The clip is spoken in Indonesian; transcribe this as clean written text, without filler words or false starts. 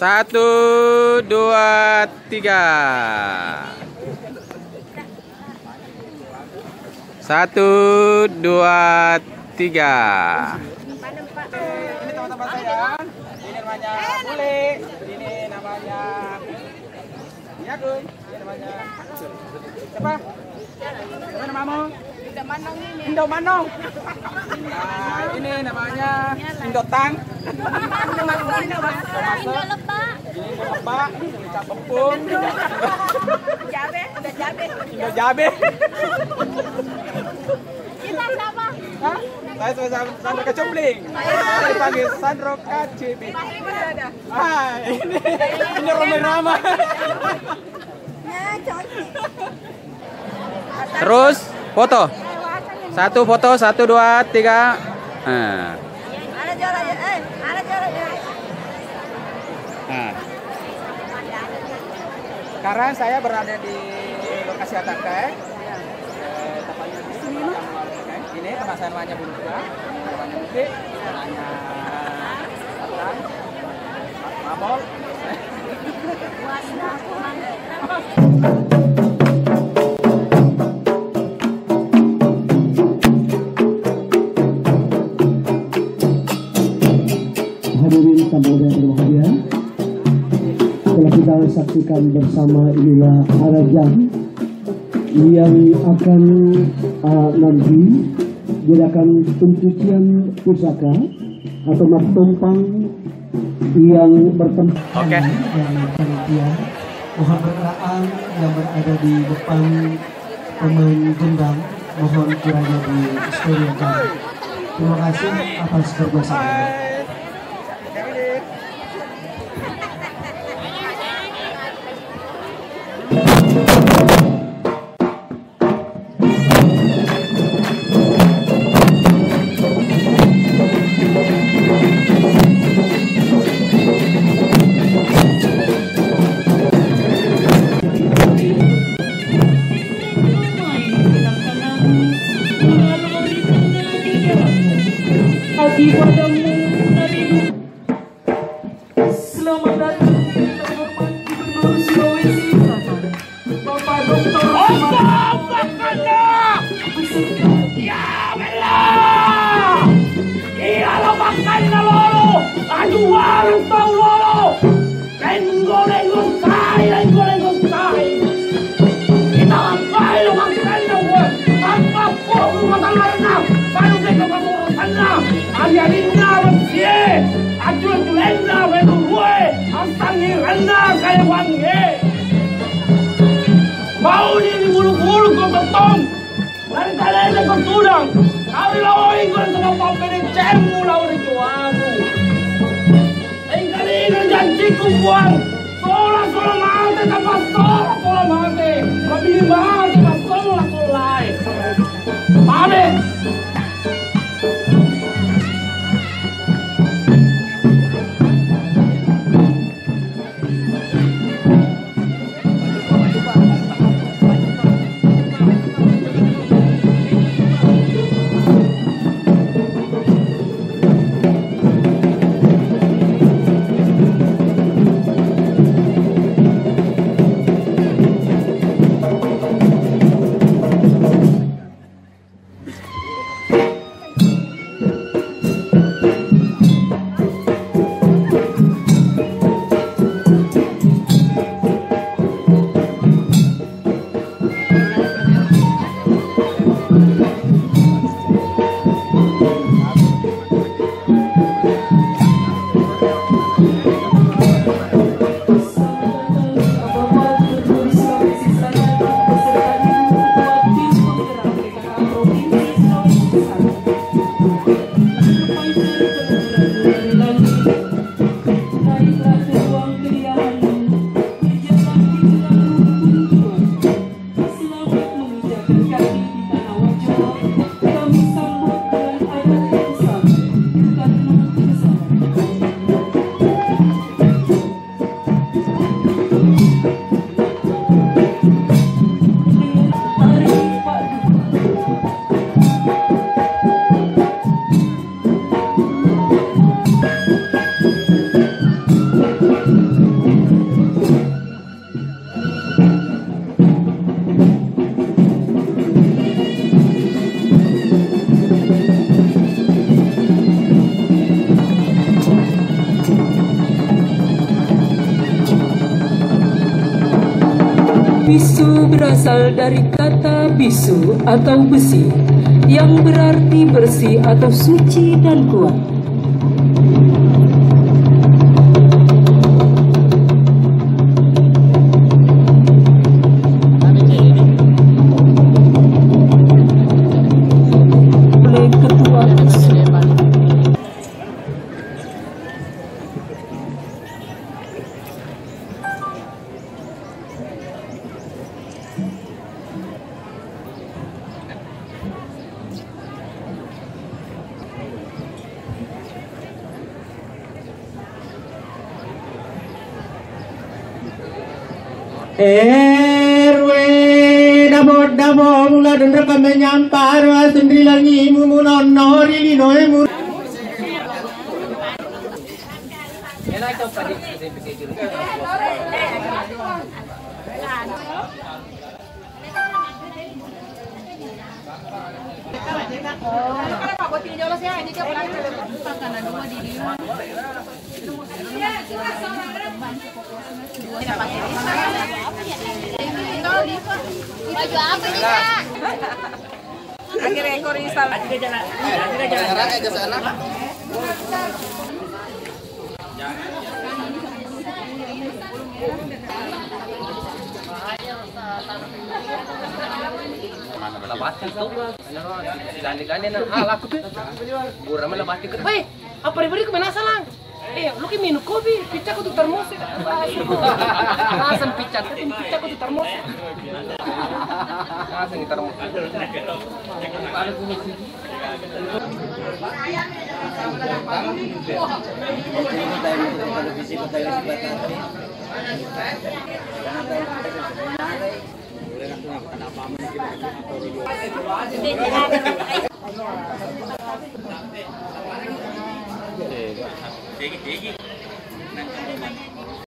Satu, dua, tiga. Satu, dua, tiga. Ini teman-teman saya. Ini namanya Bule. Ini namanya ya Guy. Ini namanya siapa? Siapa namamu? Indo Manong ini. Indo Manong. Nah, ini namanya Indotang. Indo Lebak. Indo Lebak. Ini Cap Bempung. Jabe, udah Jabe. Indo Jabe. Kita siapa? Hah? Saya Sandro Kacubling. Saya dipanggil Sandro Kacubling. Ah, ini Roma Rama. Terus foto. Satu foto, satu, dua, tiga. Nah. Ada jalan ya, ada jalan ya. Nah. Sekarang saya berada di lokasi Atakai. Tepatnya di sini. Ini tempat saya namanya Bulu Tua. Namanya Bukti. Namanya Atang. Mabol. Hadirin tamu yang berbahagia, setelah kita saksikan bersama inilah Arajang yang akan nanti diadakan pencucian pusaka atau tumpang yang bertempat. Oke. Yang mohon berkenaan yang berada di depan pemain gendang, mohon kiranya di sterilkan. Terima kasih atas kerjasamanya. Selamat datang Bapak Gubernur Sulawesi Selatan, Bapak Dr. Ya belah! Iyalah makan na lolo! Aduan tau lolo! Lenggo tayo! Kita mampay lo makan na gue! Tanpa po lumatangan na! Paano kayo kapamurutan na? Ayanin na masye! Ajulan na gue! Ang tangiran na kayo wangge! Mau ni bulu-bulu kau betong! Dari kalian yang bertudang, kau lawan kau sama pemilik cemu lawan itu aku. Kali ini janjiku buang, sola mati tanpa sola mati, lebih mati tanpa sola lain. Pamit. Bisu berasal dari kata bisu atau besi, yang berarti bersih atau suci dan kuat. Oleh ketua damo mula dendra kami nyampar wa sendiri lagi mumun nori linoe mu. Baju apa nih, Kak? Akhirnya ekor risal. apa ribet kemana salang? Lu ki minum kopi, pizza ko tu termos. Rasan pizza ko tu termos. Rasan ni termos.